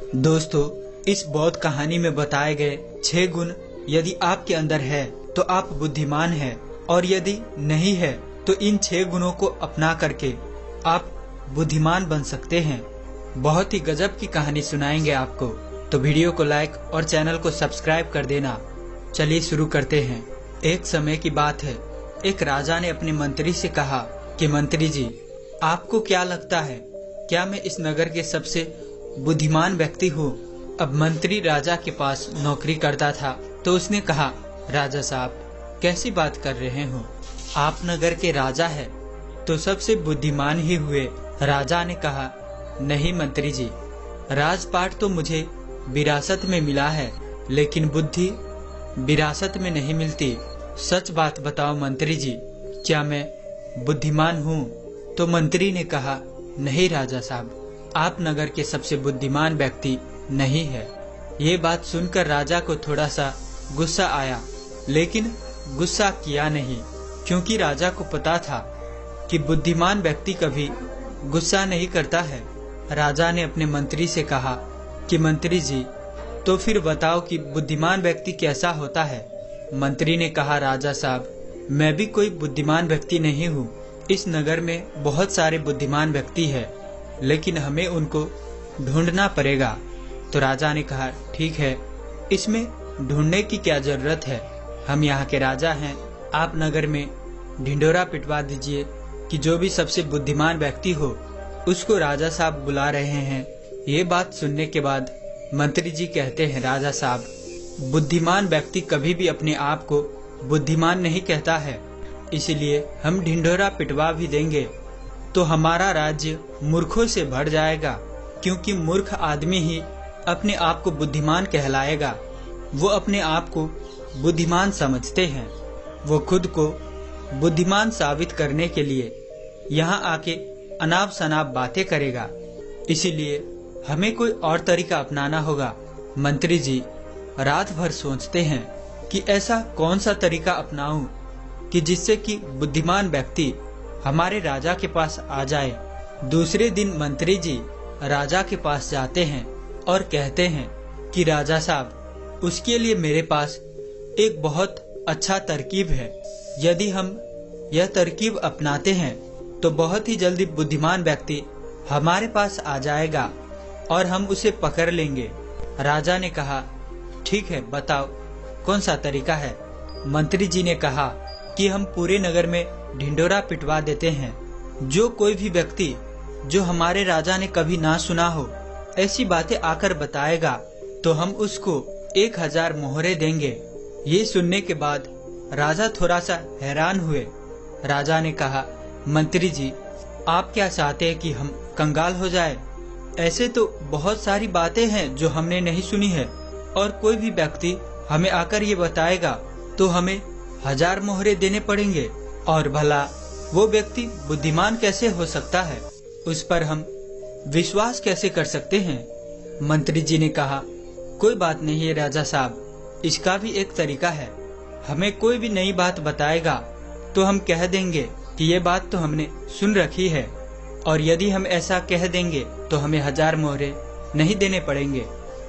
दोस्तों, इस बौद्ध कहानी में बताए गए 6 गुण यदि आपके अंदर है तो आप बुद्धिमान हैं, और यदि नहीं है तो इन 6 गुणों को अपना करके आप बुद्धिमान बन सकते हैं। बहुत ही गजब की कहानी सुनाएंगे आपको, तो वीडियो को लाइक और चैनल को सब्सक्राइब कर देना। चलिए शुरू करते हैं। एक समय की बात है, एक राजा ने अपने मंत्री से कहा कि मंत्री जी, आपको क्या लगता है, क्या मैं इस नगर के सबसे बुद्धिमान व्यक्ति हूँ? अब मंत्री राजा के पास नौकरी करता था, तो उसने कहा, राजा साहब कैसी बात कर रहे हो, आप नगर के राजा हैं तो सबसे बुद्धिमान ही हुए। राजा ने कहा, नहीं मंत्री जी, राजपाट तो मुझे विरासत में मिला है, लेकिन बुद्धि विरासत में नहीं मिलती। सच बात बताओ मंत्री जी, क्या मैं बुद्धिमान हूँ? तो मंत्री ने कहा, नहीं राजा साहब, आप नगर के सबसे बुद्धिमान व्यक्ति नहीं है। ये बात सुनकर राजा को थोड़ा सा गुस्सा आया, लेकिन गुस्सा किया नहीं, क्योंकि राजा को पता था कि बुद्धिमान व्यक्ति कभी गुस्सा नहीं करता है। राजा ने अपने मंत्री से कहा कि मंत्री जी, तो फिर बताओ कि बुद्धिमान व्यक्ति कैसा होता है? मंत्री ने कहा, राजा साहब, मैं भी कोई बुद्धिमान व्यक्ति नहीं हूँ। इस नगर में बहुत सारे बुद्धिमान व्यक्ति हैं, लेकिन हमें उनको ढूंढना पड़ेगा। तो राजा ने कहा, ठीक है, इसमें ढूंढने की क्या जरूरत है, हम यहाँ के राजा हैं। आप नगर में ढिंढोरा पिटवा दीजिए कि जो भी सबसे बुद्धिमान व्यक्ति हो उसको राजा साहब बुला रहे हैं। ये बात सुनने के बाद मंत्री जी कहते हैं, राजा साहब, बुद्धिमान व्यक्ति कभी भी अपने आप को बुद्धिमान नहीं कहता है, इसलिए हम ढिंढोरा पिटवा भी देंगे तो हमारा राज्य मूर्खों से भर जाएगा, क्योंकि मूर्ख आदमी ही अपने आप को बुद्धिमान कहलाएगा। वो अपने आप को बुद्धिमान समझते हैं। वो खुद को बुद्धिमान साबित करने के लिए यहाँ आके अनाप शनाप बातें करेगा, इसीलिए हमें कोई और तरीका अपनाना होगा। मंत्री जी रात भर सोचते हैं कि ऐसा कौन सा तरीका अपनाऊं कि जिससे कि बुद्धिमान व्यक्ति हमारे राजा के पास आ जाए। दूसरे दिन मंत्री जी राजा के पास जाते हैं और कहते हैं कि राजा साहब, उसके लिए मेरे पास एक बहुत अच्छा तरकीब है। यदि हम यह तरकीब अपनाते हैं तो बहुत ही जल्दी बुद्धिमान व्यक्ति हमारे पास आ जाएगा और हम उसे पकड़ लेंगे। राजा ने कहा, ठीक है, बताओ कौन सा तरीका है? मंत्री जी ने कहा कि हम पूरे नगर में ढिंढोरा पिटवा देते हैं। जो कोई भी व्यक्ति जो हमारे राजा ने कभी ना सुना हो ऐसी बातें आकर बताएगा तो हम उसको 1000 मोहरे देंगे। ये सुनने के बाद राजा थोड़ा सा हैरान हुए। राजा ने कहा, मंत्री जी, आप क्या चाहते हैं कि हम कंगाल हो जाए? ऐसे तो बहुत सारी बातें हैं जो हमने नहीं सुनी है, और कोई भी व्यक्ति हमें आकर ये बताएगा तो हमें 1000 मोहरे देने पड़ेंगे, और भला वो व्यक्ति बुद्धिमान कैसे हो सकता है? उस पर हम विश्वास कैसे कर सकते हैं? मंत्री जी ने कहा, कोई बात नहीं है राजा साहब, इसका भी एक तरीका है। हमें कोई भी नई बात बताएगा तो हम कह देंगे कि ये बात तो हमने सुन रखी है, और यदि हम ऐसा कह देंगे तो हमें 1000 मोहरे नहीं देने पड़ेंगे।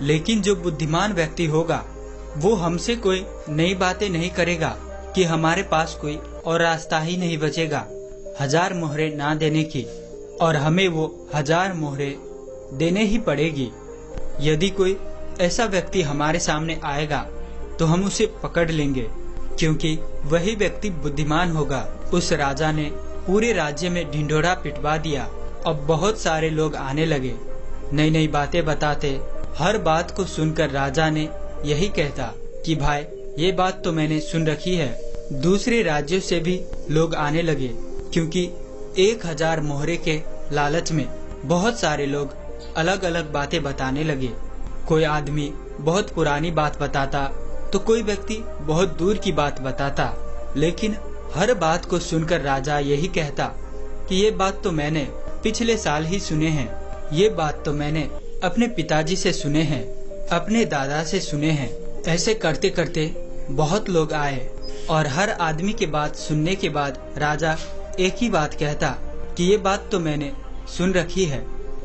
लेकिन जो बुद्धिमान व्यक्ति होगा वो हमसे कोई नई बातें नहीं करेगा कि हमारे पास कोई और रास्ता ही नहीं बचेगा 1000 मोहरे ना देने की, और हमें वो 1000 मोहरे देने ही पड़ेगी। यदि कोई ऐसा व्यक्ति हमारे सामने आएगा तो हम उसे पकड़ लेंगे, क्योंकि वही व्यक्ति बुद्धिमान होगा। उस राजा ने पूरे राज्य में ढिंढोरा पिटवा दिया। अब बहुत सारे लोग आने लगे, नई नई बातें बताते। हर बात को सुनकर राजा ने यही कहता कि भाई, ये बात तो मैंने सुन रखी है। दूसरे राज्यों से भी लोग आने लगे, क्योंकि 1000 मोहरे के लालच में बहुत सारे लोग अलग अलग बातें बताने लगे। कोई आदमी बहुत पुरानी बात बताता तो कोई व्यक्ति बहुत दूर की बात बताता, लेकिन हर बात को सुनकर राजा यही कहता कि ये बात तो मैंने पिछले साल ही सुने हैं, ये बात तो मैंने अपने पिताजी से सुने हैं, अपने दादा से सुने हैं। ऐसे करते करते बहुत लोग आए, और हर आदमी के बात सुनने के बाद राजा एक ही बात कहता कि ये बात तो मैंने सुन रखी है।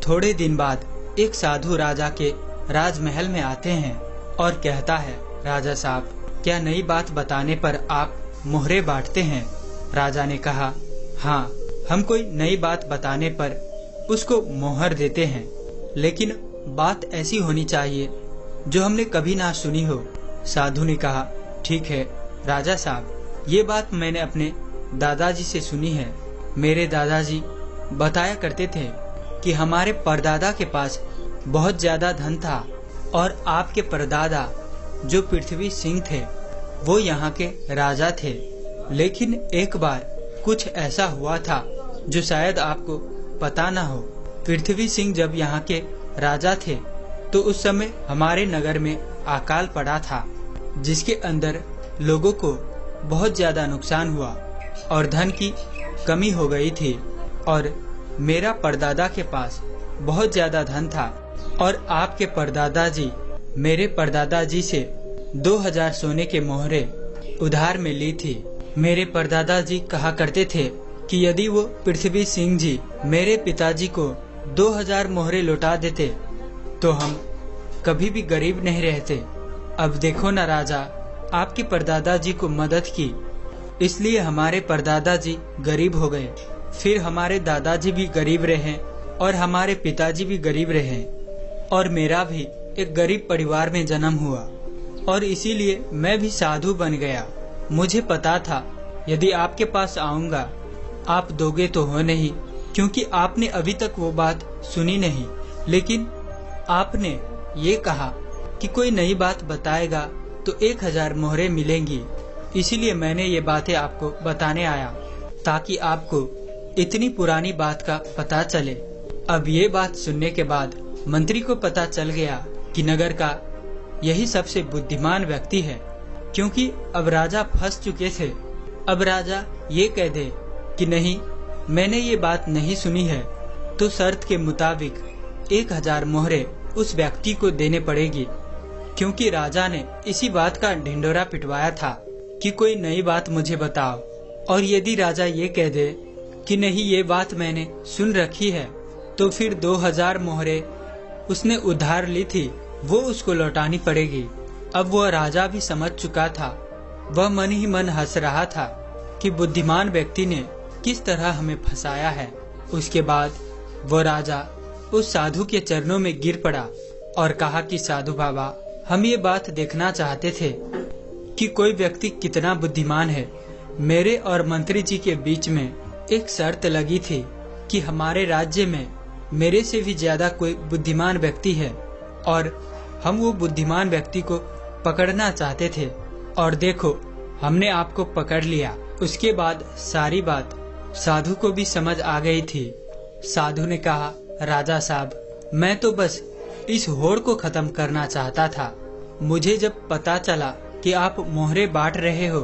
थोड़े दिन बाद एक साधु राजा के राजमहल में आते हैं और कहता है, राजा साहब, क्या नई बात बताने पर आप मोहरे बांटते हैं? राजा ने कहा, हाँ, हम कोई नई बात बताने पर उसको मोहर देते हैं, लेकिन बात ऐसी होनी चाहिए जो हमने कभी ना सुनी हो। साधु ने कहा, ठीक है राजा साहब, ये बात मैंने अपने दादाजी से सुनी है। मेरे दादाजी बताया करते थे कि हमारे परदादा के पास बहुत ज्यादा धन था और आपके परदादा जो पृथ्वी सिंह थे वो यहाँ के राजा थे। लेकिन एक बार कुछ ऐसा हुआ था जो शायद आपको पता न हो। पृथ्वी सिंह जब यहाँ के राजा थे तो उस समय हमारे नगर में अकाल पड़ा था, जिसके अंदर लोगों को बहुत ज्यादा नुकसान हुआ और धन की कमी हो गई थी। और मेरा परदादा के पास बहुत ज्यादा धन था और आपके परदादा जी मेरे परदादा जी से 2000 सोने के मोहरे उधार में ली थी। मेरे परदादा जी कहा करते थे कि यदि वो पृथ्वी सिंह जी मेरे पिताजी को 2000 मोहरे लौटा देते तो हम कभी भी गरीब नहीं रहते। अब देखो ना राजा, आपके परदादा जी को मदद की, इसलिए हमारे परदादा जी गरीब हो गए। फिर हमारे दादाजी भी गरीब रहे और हमारे पिताजी भी गरीब रहे और मेरा भी एक गरीब परिवार में जन्म हुआ और इसीलिए मैं भी साधु बन गया। मुझे पता था यदि आपके पास आऊंगा आप दोगे तो हो नहीं, क्योंकि आपने अभी तक वो बात सुनी नहीं। लेकिन आपने ये कहा कि कोई नई बात बताएगा तो 1000 मोहरे मिलेंगी, इसीलिए मैंने ये बातें आपको बताने आया ताकि आपको इतनी पुरानी बात का पता चले। अब ये बात सुनने के बाद मंत्री को पता चल गया कि नगर का यही सबसे बुद्धिमान व्यक्ति है, क्योंकि अब राजा फंस चुके थे। अब राजा ये कह दे कि नहीं, मैंने ये बात नहीं सुनी है, तो शर्त के मुताबिक 1000 मोहरे उस व्यक्ति को देने पड़ेगी, क्योंकि राजा ने इसी बात का ढिंडोरा पिटवाया था कि कोई नई बात मुझे बताओ। और यदि राजा ये कह दे कि नहीं, ये बात मैंने सुन रखी है, तो फिर 2000 मोहरे उसने उधार ली थी वो उसको लौटानी पड़ेगी। अब वह राजा भी समझ चुका था, वह मन ही मन हंस रहा था कि बुद्धिमान व्यक्ति ने किस तरह हमें फंसाया है। उसके बाद वह राजा उस साधु के चरणों में गिर पड़ा और कहा कि साधु बाबा, हम ये बात देखना चाहते थे कि कोई व्यक्ति कितना बुद्धिमान है। मेरे और मंत्री जी के बीच में एक शर्त लगी थी कि हमारे राज्य में मेरे से भी ज्यादा कोई बुद्धिमान व्यक्ति है और हम वो बुद्धिमान व्यक्ति को पकड़ना चाहते थे, और देखो हमने आपको पकड़ लिया। उसके बाद सारी बात साधु को भी समझ आ गई थी। साधु ने कहा, राजा साहब, मैं तो बस इस होड़ को खत्म करना चाहता था। मुझे जब पता चला कि आप मोहरे बांट रहे हो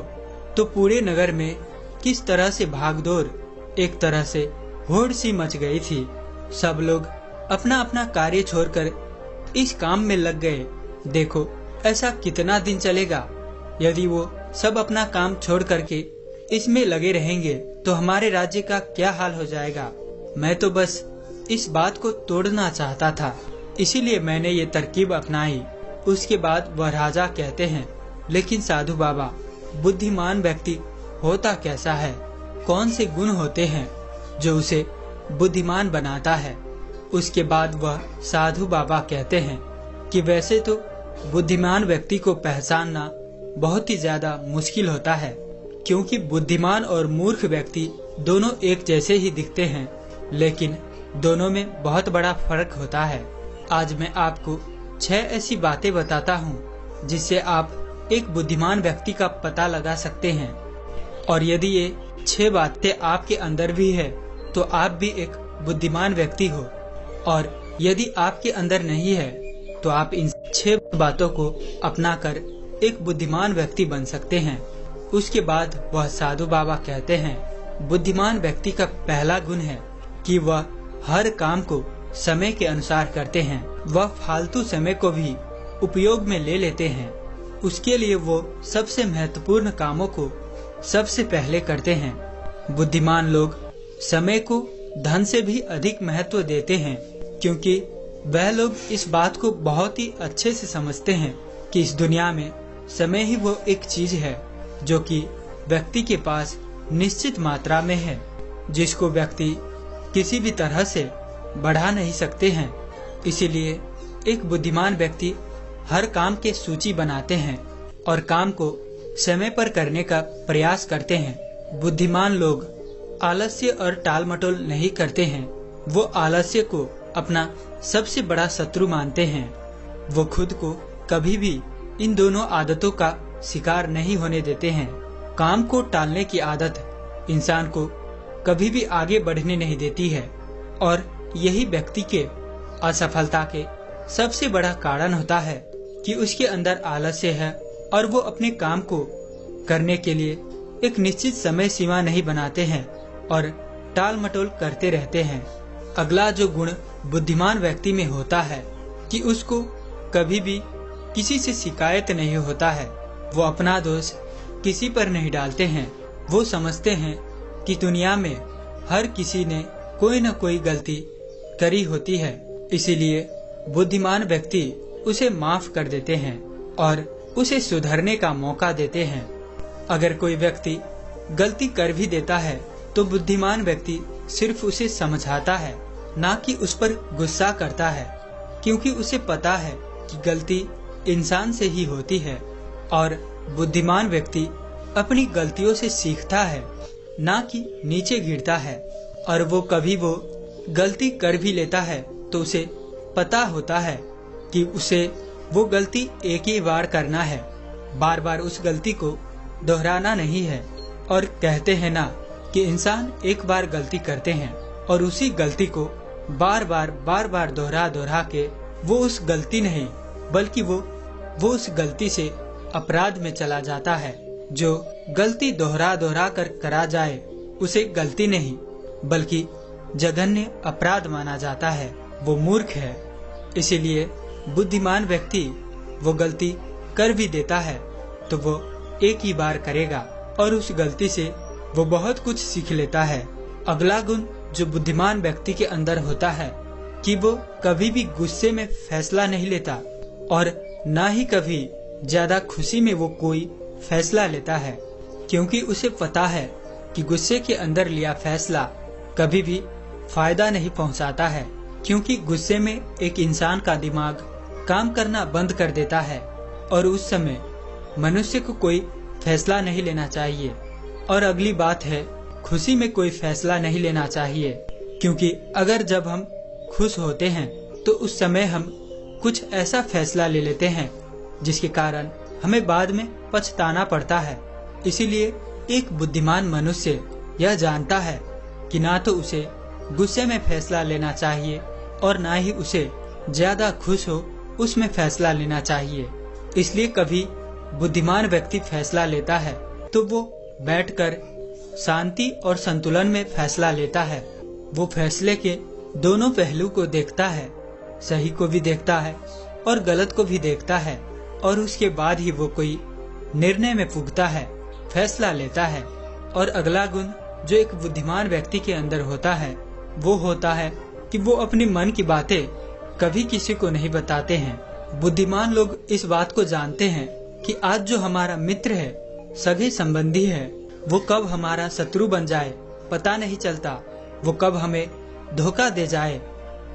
तो पूरे नगर में किस तरह से भागदौड़, एक तरह से होड़ सी मच गई थी। सब लोग अपना अपना कार्य छोड़कर इस काम में लग गए। देखो ऐसा कितना दिन चलेगा। यदि वो सब अपना काम छोड़ करके इसमें लगे रहेंगे तो हमारे राज्य का क्या हाल हो जाएगा। मैं तो बस इस बात को तोड़ना चाहता था, इसीलिए मैंने ये तरकीब अपनाई। उसके बाद वह राजा कहते हैं, लेकिन साधु बाबा, बुद्धिमान व्यक्ति होता कैसा है? कौन से गुण होते हैं जो उसे बुद्धिमान बनाता है? उसके बाद वह साधु बाबा कहते हैं कि वैसे तो बुद्धिमान व्यक्ति को पहचानना बहुत ही ज्यादा मुश्किल होता है, क्योंकि बुद्धिमान और मूर्ख व्यक्ति दोनों एक जैसे ही दिखते हैं, लेकिन दोनों में बहुत बड़ा फर्क होता है। आज मैं आपको 6 ऐसी बातें बताता हूँ जिससे आप एक बुद्धिमान व्यक्ति का पता लगा सकते हैं, और यदि ये 6 बातें आपके अंदर भी है तो आप भी एक बुद्धिमान व्यक्ति हो, और यदि आपके अंदर नहीं है तो आप इन 6 बातों को अपनाकर एक बुद्धिमान व्यक्ति बन सकते हैं। उसके बाद वह साधु बाबा कहते हैं, बुद्धिमान व्यक्ति का पहला गुण है कि वह हर काम को समय के अनुसार करते हैं। वह फालतू समय को भी उपयोग में ले लेते हैं। उसके लिए वो सबसे महत्वपूर्ण कामों को सबसे पहले करते हैं। बुद्धिमान लोग समय को धन से भी अधिक महत्व देते हैं, क्योंकि वह लोग इस बात को बहुत ही अच्छे से समझते हैं कि इस दुनिया में समय ही वो एक चीज है जो कि व्यक्ति के पास निश्चित मात्रा में है, जिसको व्यक्ति किसी भी तरह से बढ़ा नहीं सकते हैं। इसीलिए एक बुद्धिमान व्यक्ति हर काम के सूची बनाते हैं और काम को समय पर करने का प्रयास करते हैं। बुद्धिमान लोग आलस्य और टाल मटोल नहीं करते हैं। वो आलस्य को अपना सबसे बड़ा शत्रु मानते हैं। वो खुद को कभी भी इन दोनों आदतों का शिकार नहीं होने देते हैं। काम को टालने की आदत इंसान को कभी भी आगे बढ़ने नहीं देती है और यही व्यक्ति के असफलता के सबसे बड़ा कारण होता है कि उसके अंदर आलस्य है और वो अपने काम को करने के लिए एक निश्चित समय सीमा नहीं बनाते हैं और टाल मटोल करते रहते हैं। अगला जो गुण बुद्धिमान व्यक्ति में होता है कि उसको कभी भी किसी से शिकायत नहीं होता है। वो अपना दोष किसी पर नहीं डालते हैं। वो समझते हैं कि दुनिया में हर किसी ने कोई न कोई गलती करी होती है, इसीलिए बुद्धिमान व्यक्ति उसे माफ कर देते हैं और उसे सुधरने का मौका देते हैं। अगर कोई व्यक्ति गलती कर भी देता है तो बुद्धिमान व्यक्ति सिर्फ उसे समझाता है, ना कि उस पर गुस्सा करता है, क्योंकि उसे पता है कि गलती इंसान से ही होती है और बुद्धिमान व्यक्ति अपनी गलतियों से सीखता है, ना कि नीचे गिरता है। और वो कभी वो गलती कर भी लेता है तो उसे पता होता है कि उसे वो गलती एक ही बार करना है, बार बार उस गलती को दोहराना नहीं है। और कहते हैं ना कि इंसान एक बार गलती करते हैं और उसी गलती को बार बार दोहरा के वो उस गलती नहीं बल्कि वो उस गलती से अपराध में चला जाता है। जो गलती दोहरा कर करा जाए उसे गलती नहीं बल्कि जघन्य अपराध माना जाता है। वो मूर्ख है। इसीलिए बुद्धिमान व्यक्ति वो गलती कर भी देता है तो वो एक ही बार करेगा और उस गलती से वो बहुत कुछ सीख लेता है। अगला गुण जो बुद्धिमान व्यक्ति के अंदर होता है कि वो कभी भी गुस्से में फैसला नहीं लेता और ना ही कभी ज्यादा खुशी में वो कोई फैसला लेता है, क्योंकि उसे पता है कि गुस्से के अंदर लिया फैसला कभी भी फायदा नहीं पहुंचाता है, क्योंकि गुस्से में एक इंसान का दिमाग काम करना बंद कर देता है और उस समय मनुष्य को कोई फैसला नहीं लेना चाहिए। और अगली बात है, खुशी में कोई फैसला नहीं लेना चाहिए, क्योंकि अगर जब हम खुश होते हैं तो उस समय हम कुछ ऐसा फैसला ले लेते हैं जिसके कारण हमें बाद में पछताना पड़ता है। इसीलिए एक बुद्धिमान मनुष्य यह जानता है कि ना तो उसे गुस्से में फैसला लेना चाहिए और ना ही उसे ज्यादा खुश हो उसमें फैसला लेना चाहिए। इसलिए कभी बुद्धिमान व्यक्ति फैसला लेता है तो वो बैठकर शांति और संतुलन में फैसला लेता है। वो फैसले के दोनों पहलू को देखता है, सही को भी देखता है और गलत को भी देखता है और उसके बाद ही वो कोई निर्णय में पुगता है, फैसला लेता है। और अगला गुण जो एक बुद्धिमान व्यक्ति के अंदर होता है वो होता है कि वो अपने मन की बातें कभी किसी को नहीं बताते हैं। बुद्धिमान लोग इस बात को जानते हैं कि आज जो हमारा मित्र है, सगे संबंधी है, वो कब हमारा शत्रु बन जाए पता नहीं चलता। वो कब हमें धोखा दे जाए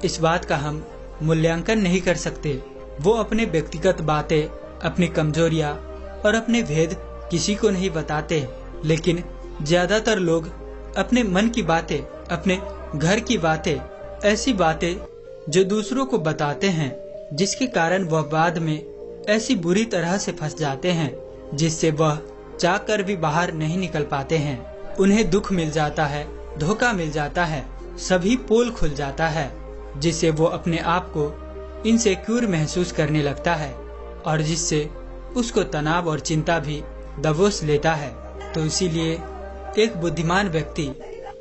इस बात का हम मूल्यांकन नहीं कर सकते। वो अपने व्यक्तिगत बातें, अपनी कमजोरियां और अपने भेद किसी को नहीं बताते, लेकिन ज्यादातर लोग अपने मन की बातें, अपने घर की बातें, ऐसी बातें जो दूसरों को बताते हैं, जिसके कारण वह बाद में ऐसी बुरी तरह से फंस जाते हैं जिससे वह चाहकर भी बाहर नहीं निकल पाते हैं। उन्हें दुख मिल जाता है, धोखा मिल जाता है, सभी पोल खुल जाता है, जिससे वो अपने आप को इनसिक्योर महसूस करने लगता है और जिससे उसको तनाव और चिंता भी दबोच लेता है। तो इसीलिए एक बुद्धिमान व्यक्ति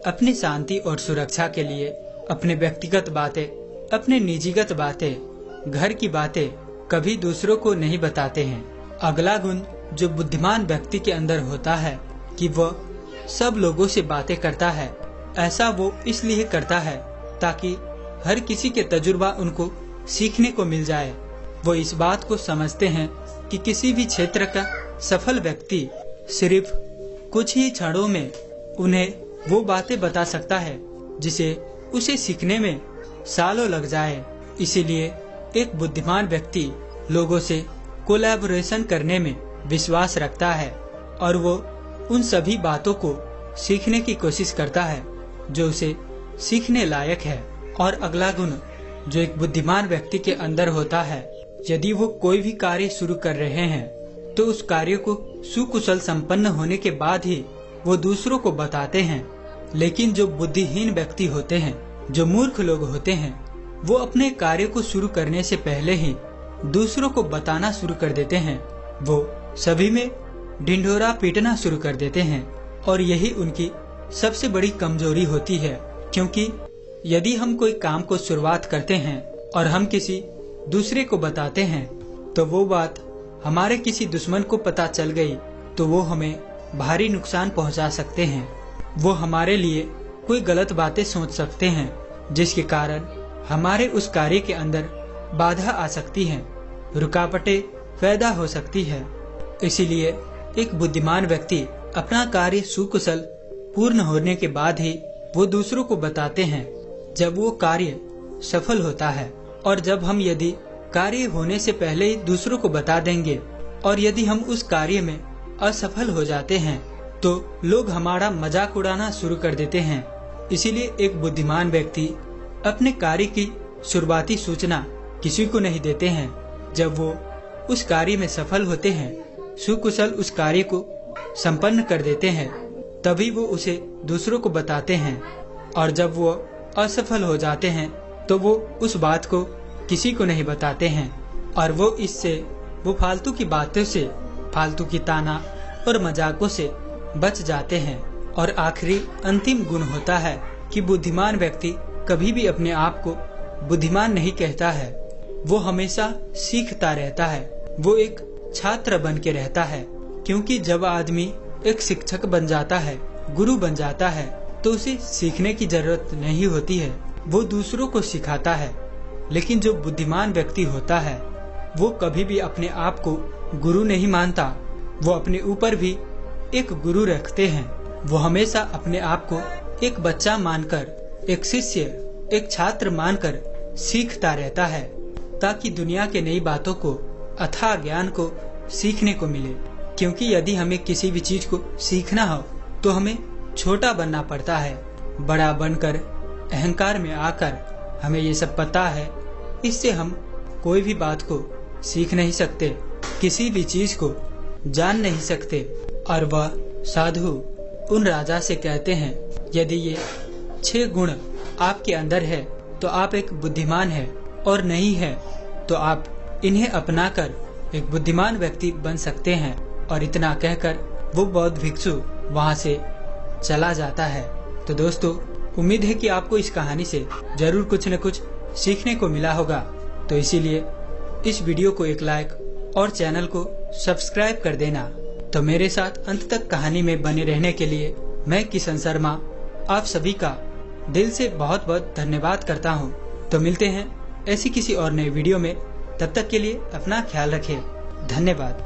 अपनी शांति और सुरक्षा के लिए अपने व्यक्तिगत बातें, अपने निजीगत बातें, घर की बातें कभी दूसरों को नहीं बताते हैं। अगला गुण जो बुद्धिमान व्यक्ति के अंदर होता है कि वह सब लोगों से बातें करता है। ऐसा वो इसलिए करता है ताकि हर किसी के तजुर्बा उनको सीखने को मिल जाए। वो इस बात को समझते हैं कि किसी भी क्षेत्र का सफल व्यक्ति सिर्फ कुछ ही क्षणों में उन्हें वो बातें बता सकता है जिसे उसे सीखने में सालों लग जाए। इसीलिए एक बुद्धिमान व्यक्ति लोगों से कोलैबोरेशन करने में विश्वास रखता है और वो उन सभी बातों को सीखने की कोशिश करता है जो उसे सीखने लायक है। और अगला गुण जो एक बुद्धिमान व्यक्ति के अंदर होता है, यदि वो कोई भी कार्य शुरू कर रहे हैं तो उस कार्य को सुकुशल संपन्न होने के बाद ही वो दूसरों को बताते हैं। लेकिन जो बुद्धिहीन व्यक्ति होते हैं, जो मूर्ख लोग होते हैं, वो अपने कार्य को शुरू करने से पहले ही दूसरों को बताना शुरू कर देते हैं। वो सभी में ढिंढोरा पीटना शुरू कर देते हैं और यही उनकी सबसे बड़ी कमजोरी होती है। क्योंकि यदि हम कोई काम को शुरुआत करते हैं और हम किसी दूसरे को बताते हैं तो वो बात हमारे किसी दुश्मन को पता चल गई तो वो हमें भारी नुकसान पहुंचा सकते हैं। वो हमारे लिए कोई गलत बातें सोच सकते हैं जिसके कारण हमारे उस कार्य के अंदर बाधा आ सकती है, रुकावटें पैदा हो सकती है। इसीलिए एक बुद्धिमान व्यक्ति अपना कार्य सुकुशल पूर्ण होने के बाद ही वो दूसरों को बताते हैं जब वो कार्य सफल होता है। और जब हम यदि कार्य होने से पहले ही दूसरों को बता देंगे और यदि हम उस कार्य में असफल हो जाते हैं तो लोग हमारा मजाक उड़ाना शुरू कर देते हैं। इसीलिए एक बुद्धिमान व्यक्ति अपने कार्य की शुरुआती सूचना किसी को नहीं देते हैं। जब वो उस कार्य में सफल होते हैं, सुकुशल उस कार्य को संपन्न कर देते हैं, तभी वो उसे दूसरों को बताते हैं। और जब वो असफल हो जाते हैं तो वो उस बात को किसी को नहीं बताते हैं और वो फालतू की बातों से, फालतू की ताना और मजाकों से बच जाते हैं। और आखिरी अंतिम गुण होता है कि बुद्धिमान व्यक्ति कभी भी अपने आप को बुद्धिमान नहीं कहता है। वो हमेशा सीखता रहता है, वो एक छात्र बन के रहता है। क्योंकि जब आदमी एक शिक्षक बन जाता है, गुरु बन जाता है, तो उसे सीखने की जरूरत नहीं होती है, वो दूसरों को सिखाता है। लेकिन जो बुद्धिमान व्यक्ति होता है वो कभी भी अपने आप को गुरु नहीं मानता, वो अपने ऊपर भी एक गुरु रखते हैं। वो हमेशा अपने आप को एक बच्चा मानकर, एक शिष्य, एक छात्र मानकर सीखता रहता है ताकि दुनिया के नई बातों को, अथाह ज्ञान को सीखने को मिले। क्योंकि यदि हमें किसी भी चीज को सीखना हो तो हमें छोटा बनना पड़ता है। बड़ा बनकर, अहंकार में आकर हमें ये सब पता है, इससे हम कोई भी बात को सीख नहीं सकते, किसी भी चीज को जान नहीं सकते। और वह साधु उन राजा से कहते हैं, यदि ये 6 गुण आपके अंदर है तो आप एक बुद्धिमान है, और नहीं है तो आप इन्हें अपनाकर एक बुद्धिमान व्यक्ति बन सकते हैं। और इतना कहकर वो बौद्ध भिक्षु वहां से चला जाता है। तो दोस्तों, उम्मीद है कि आपको इस कहानी से जरूर कुछ न कुछ सीखने को मिला होगा। तो इसीलिए इस वीडियो को एक लाइक और चैनल को सब्सक्राइब कर देना। तो मेरे साथ अंत तक कहानी में बने रहने के लिए मैं किशन शर्मा आप सभी का दिल से बहुत बहुत धन्यवाद करता हूँ। तो मिलते हैं ऐसी किसी और नए वीडियो में, तब तक के लिए अपना ख्याल रखें। धन्यवाद।